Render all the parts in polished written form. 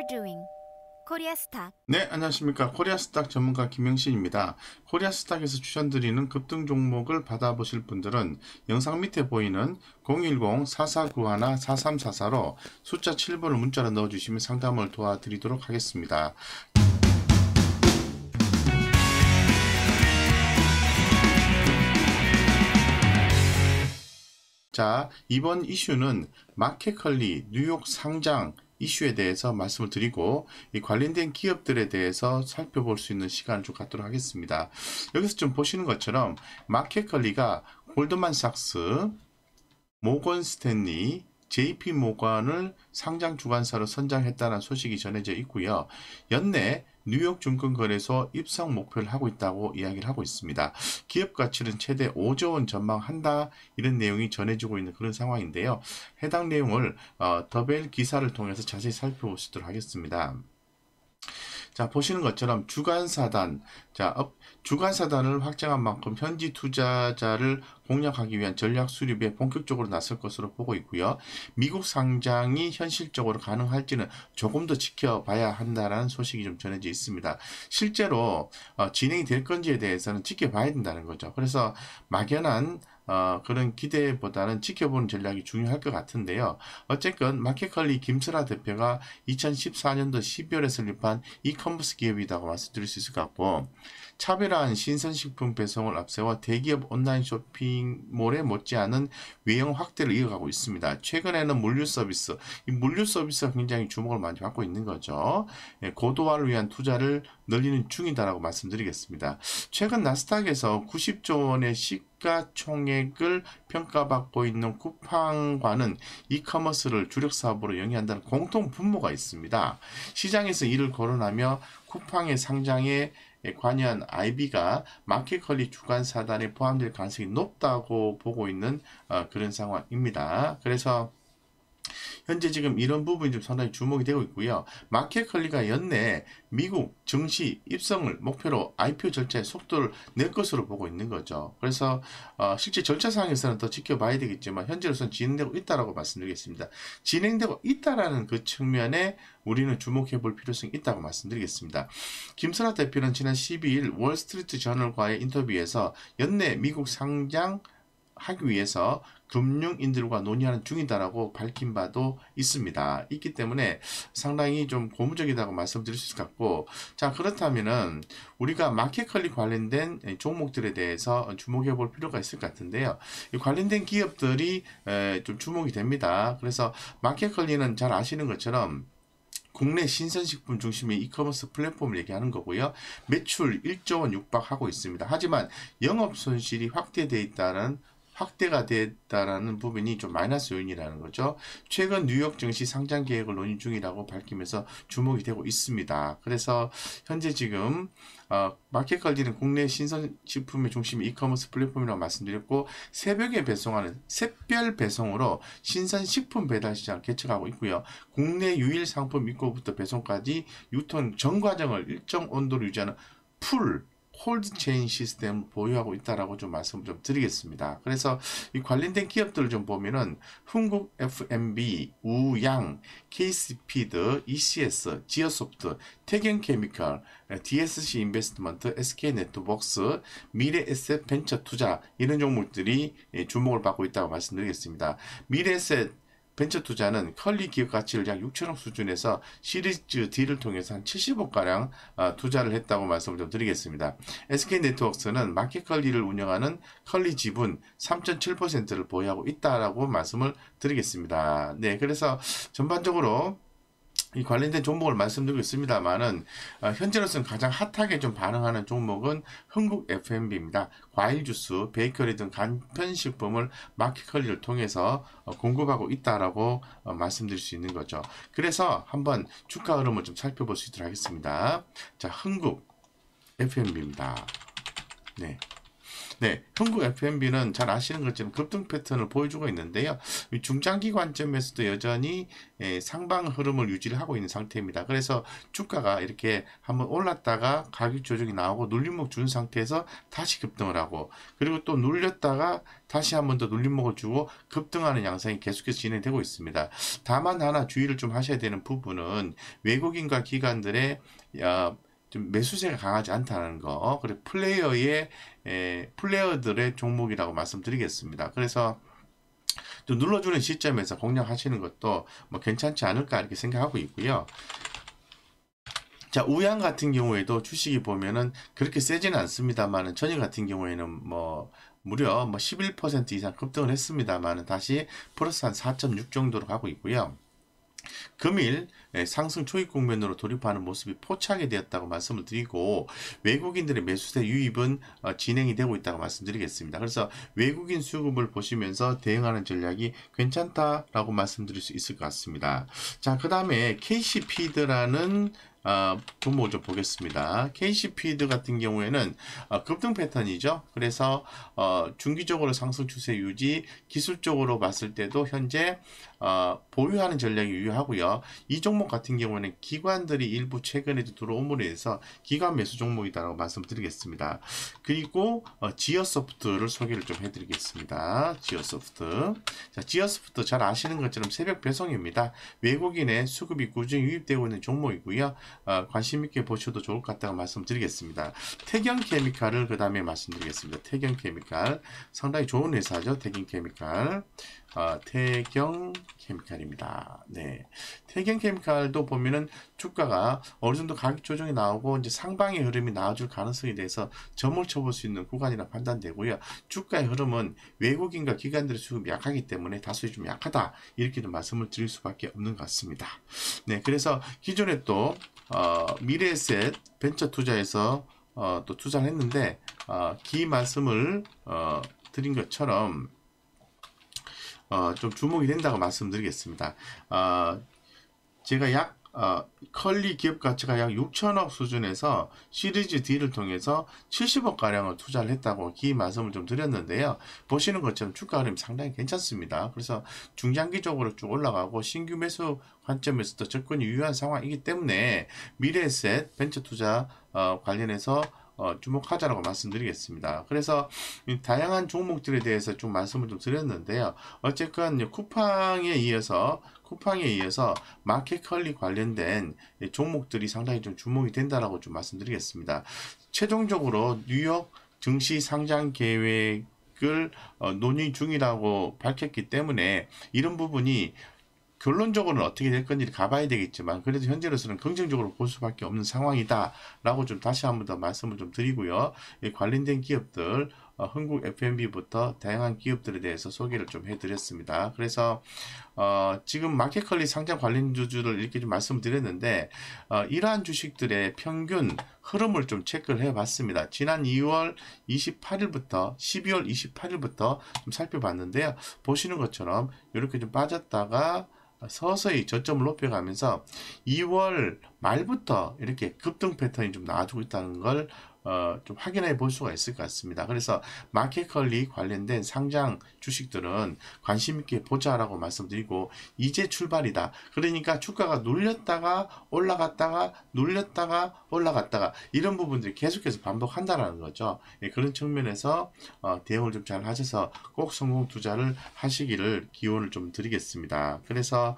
doing? 코리아스탁. 네, 안녕하십니까. 코리아스탁 전문가 김영신입니다. 코리아스탁에서 추천드리는 급등 종목을 받아보실 분들은 영상 밑에 보이는 010-4491-4344로 숫자 7번을 문자로 넣어주시면 상담을 도와드리도록 하겠습니다. 자, 이번 이슈는 마켓컬리 뉴욕 상장 이슈에 대해서 말씀을 드리고 이 관련된 기업들에 대해서 살펴볼 수 있는 시간을 좀 갖도록 하겠습니다. 여기서 좀 보시는 것처럼 마켓컬리가 골드만삭스, 모건 스탠리, JP 모건을 상장 주관사로 선정했다는 소식이 전해져 있고요. 연내 뉴욕 증권거래소 입성 목표를 하고 있다고 이야기를 하고 있습니다. 기업 가치는 최대 5조 원 전망한다, 이런 내용이 전해지고 있는 그런 상황인데요. 해당 내용을 더벨 기사를 통해서 자세히 살펴보시도록 하겠습니다. 자, 보시는 것처럼 주간사단, 주간사단을 확장한 만큼 현지 투자자를 공략하기 위한 전략 수립에 본격적으로 나설 것으로 보고 있고요. 미국 상장이 현실적으로 가능할지는 조금 더 지켜봐야 한다는 소식이 좀 전해져 있습니다. 실제로 진행이 될 건지에 대해서는 지켜봐야 된다는 거죠. 그래서 막연한 그런 기대보다는 지켜보는 전략이 중요할 것 같은데요. 어쨌건 마켓컬리 김슬아 대표가 2014년도 12월에 설립한 이커머스 기업이라고 말씀드릴 수 있을 것 같고, 차별화한 신선식품 배송을 앞세워 대기업 온라인 쇼핑몰에 못지않은 외형 확대를 이어가고 있습니다. 최근에는 물류 서비스, 이 물류 서비스가 굉장히 주목을 많이 받고 있는 거죠. 고도화를 위한 투자를 늘리는 중이다라고 말씀드리겠습니다. 최근 나스닥에서 90조 원의 시가총액을 평가받고 있는 쿠팡과는 이커머스를 주력 사업으로 영위한다는 공통 분모가 있습니다. 시장에서 이를 거론하며 쿠팡의 상장에 관여한 IB가 마켓컬리 주간사단에 포함될 가능성이 높다고 보고 있는 그런 상황입니다. 그래서 현재 지금 이런 부분이 좀 상당히 주목이 되고 있고요. 마켓컬리가 연내 미국 증시 입성을 목표로 IPO 절차의 속도를 낼 것으로 보고 있는 거죠. 그래서 실제 절차상에서는 더 지켜봐야 되겠지만 현재로서는 진행되고 있다라고 말씀드리겠습니다. 진행되고 있다라는 그 측면에 우리는 주목해 볼 필요성이 있다고 말씀드리겠습니다. 김슬아 대표는 지난 12일 월스트리트 저널과의 인터뷰에서 연내 미국 상장 하기 위해서 금융인들과 논의하는 중이다라고 밝힌 바도 있기 때문에 상당히 좀 고무적이라고 말씀드릴 수 있을 것 같고, 자, 그렇다면은 우리가 마켓컬리 관련된 종목들에 대해서 주목해 볼 필요가 있을 것 같은데요. 이 관련된 기업들이 좀 주목이 됩니다. 그래서 마켓컬리는 잘 아시는 것처럼 국내 신선식품 중심의 이커머스 플랫폼을 얘기하는 거고요. 매출 1조 원 육박하고 있습니다. 하지만 영업 손실이 확대가 됐다라는 부분이 좀 마이너스 요인이라는 거죠. 최근 뉴욕 증시 상장 계획을 논의 중이라고 밝히면서 주목이 되고 있습니다. 그래서 현재 지금 마켓컬리는 국내 신선식품의 중심의 이커머스 플랫폼이라고 말씀드렸고, 새벽에 배송하는 샛별 배송으로 신선식품 배달 시장을 개척하고 있고요. 국내 유일 상품 입고부터 배송까지 유통 전 과정을 일정 온도로 유지하는 풀 콜드체인 시스템을 보유하고 있다라고 좀 말씀을 좀 드리겠습니다. 그래서 이 관련된 기업들을 좀 보면은 흥국 F&B, 우양, KC피드, ECS, 지어소프트, 태경케미컬, DSC 인베스트먼트, SK네트워크스, 미래에셋 벤처 투자, 이런 종목들이 주목을 받고 있다고 말씀드리겠습니다. 미래에셋 벤처 투자는 컬리 기업 가치를 약 6천억 수준에서 시리즈 D를 통해서 한 70억가량 투자를 했다고 말씀을 좀 드리겠습니다. SK네트워크스는 마켓컬리를 운영하는 컬리 지분 3.7%를 보유하고 있다라고 말씀을 드리겠습니다. 네, 그래서 전반적으로 이 관련된 종목을 말씀드리고 있습니다만은 현재로서는 가장 핫하게 좀 반응하는 종목은 흥국 F&B입니다. 과일 주스, 베이커리 등 간편식품을 마켓컬리를 통해서 공급하고 있다라고 말씀드릴 수 있는 거죠. 그래서 한번 주가 흐름을 좀 살펴볼 수 있도록 하겠습니다. 자, 흥국 F&B입니다. 네. 네, 한국 F&B는 잘 아시는 것처럼 급등 패턴을 보여주고 있는데요. 중장기 관점에서도 여전히 상방 흐름을 유지를 하고 있는 상태입니다. 그래서 주가가 이렇게 한번 올랐다가 가격 조정이 나오고 눌림목 준 상태에서 다시 급등을 하고, 그리고 또 눌렸다가 다시 한번 더 눌림목을 주고 급등하는 양상이 계속해서 진행되고 있습니다. 다만 하나 주의를 좀 하셔야 되는 부분은 외국인과 기관들의 좀 매수세가 강하지 않다는 거, 그리고 플레이어들의 종목이라고 말씀드리겠습니다. 그래서 좀 눌러주는 시점에서 공략하시는 것도 뭐 괜찮지 않을까 이렇게 생각하고 있고요. 자, 우양 같은 경우에도 주식이 보면은 그렇게 세지는 않습니다만은, 전일 같은 경우에는 무려 11% 이상 급등을 했습니다만은 다시 플러스 한 4.6 정도로 가고 있고요. 금일 상승 초입 국면으로 돌입하는 모습이 포착이 되었다고 말씀을 드리고, 외국인들의 매수세 유입은 진행이 되고 있다고 말씀드리겠습니다. 그래서 외국인 수급을 보시면서 대응하는 전략이 괜찮다라고 말씀드릴 수 있을 것 같습니다. 자, 그 다음에 KC피드라는 종목을 좀 보겠습니다. KC피드 같은 경우에는 급등 패턴이죠. 그래서 중기적으로 상승 추세 유지, 기술적으로 봤을 때도 현재 보유하는 전략이 유효하고요. 이 종목 같은 경우에는 기관들이 일부 최근에도 들어옴으로 해서 기관 매수 종목이다라고 말씀드리겠습니다. 그리고 지어소프트를 소개를 좀 해드리겠습니다. 지어소프트. 자, 지어소프트 잘 아시는 것처럼 새벽 배송입니다. 외국인의 수급이 꾸준히 유입되고 있는 종목이고요. 관심 있게 보셔도 좋을 것 같다고 말씀드리겠습니다. 태경케미칼을 그 다음에 말씀드리겠습니다. 태경케미칼 상당히 좋은 회사죠. 태경케미칼. 태경케미칼입니다. 네, 태경케미칼도 보면은 주가가 어느 정도 가격 조정이 나오고 이제 상방의 흐름이 나와줄 가능성에 대해서 점을 쳐볼 수 있는 구간이라 판단되고요. 주가의 흐름은 외국인과 기관들의 수급이 약하기 때문에 다소 좀 약하다, 이렇게 좀 말씀을 드릴 수밖에 없는 것 같습니다. 네, 그래서 기존에 또 미래에셋 벤처 투자에서 또 투자를 했는데 기 말씀을 드린 것처럼 좀 주목이 된다고 말씀드리겠습니다. 제가 컬리 기업 가치가 약 6천억 수준에서 시리즈 D를 통해서 70억 가량을 투자를 했다고 기 말씀을 좀 드렸는데요. 보시는 것처럼 주가 흐름이 상당히 괜찮습니다. 그래서 중장기적으로 쭉 올라가고 신규 매수 관점에서도 접근이 유효한 상황이기 때문에 미래에셋 벤처 투자 관련해서 주목하자라고 말씀드리겠습니다. 그래서 다양한 종목들에 대해서 좀 말씀을 좀 드렸는데요. 어쨌건 쿠팡에 이어서 마켓컬리 관련된 종목들이 상당히 좀 주목이 된다라고 좀 말씀드리겠습니다. 최종적으로 뉴욕 증시 상장 계획을 논의 중이라고 밝혔기 때문에 이런 부분이 결론적으로는 어떻게 될 건지 가봐야 되겠지만, 그래도 현재로서는 긍정적으로 볼 수밖에 없는 상황이다 라고 좀 다시 한번 더 말씀을 좀 드리고요. 관련된 기업들, 한국 F&B부터 다양한 기업들에 대해서 소개를 좀 해드렸습니다. 그래서 지금 마켓컬리 상장 관련 주주를 이렇게 좀 말씀을 드렸는데, 이러한 주식들의 평균 흐름을 좀 체크를 해봤습니다. 지난 2월 28일부터 12월 28일부터 좀 살펴봤는데요. 보시는 것처럼 이렇게 좀 빠졌다가 서서히 저점을 높여가면서 2월 말부터 이렇게 급등 패턴이 좀 나와주고 있다는 걸 좀 확인해 볼 수가 있을 것 같습니다. 그래서 마켓컬리 관련된 상장 주식들은 관심 있게 보자라고 말씀드리고, 이제 출발이다. 그러니까 주가가 눌렸다가 올라갔다가 눌렸다가 올라갔다가 이런 부분들이 계속해서 반복한다라는 거죠. 그런 측면에서 대응을 좀 잘 하셔서 꼭 성공 투자를 하시기를 기원을 좀 드리겠습니다. 그래서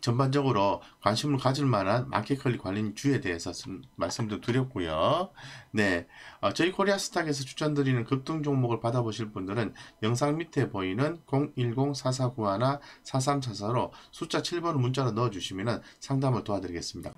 전반적으로 관심을 가질 만한 마켓컬리 관련주에 대해서 말씀도 드렸고요. 네, 저희 코리아스탁에서 추천드리는 급등 종목을 받아보실 분들은 영상 밑에 보이는 010-4491-4344로 숫자 7번을 문자로 넣어주시면 상담을 도와드리겠습니다.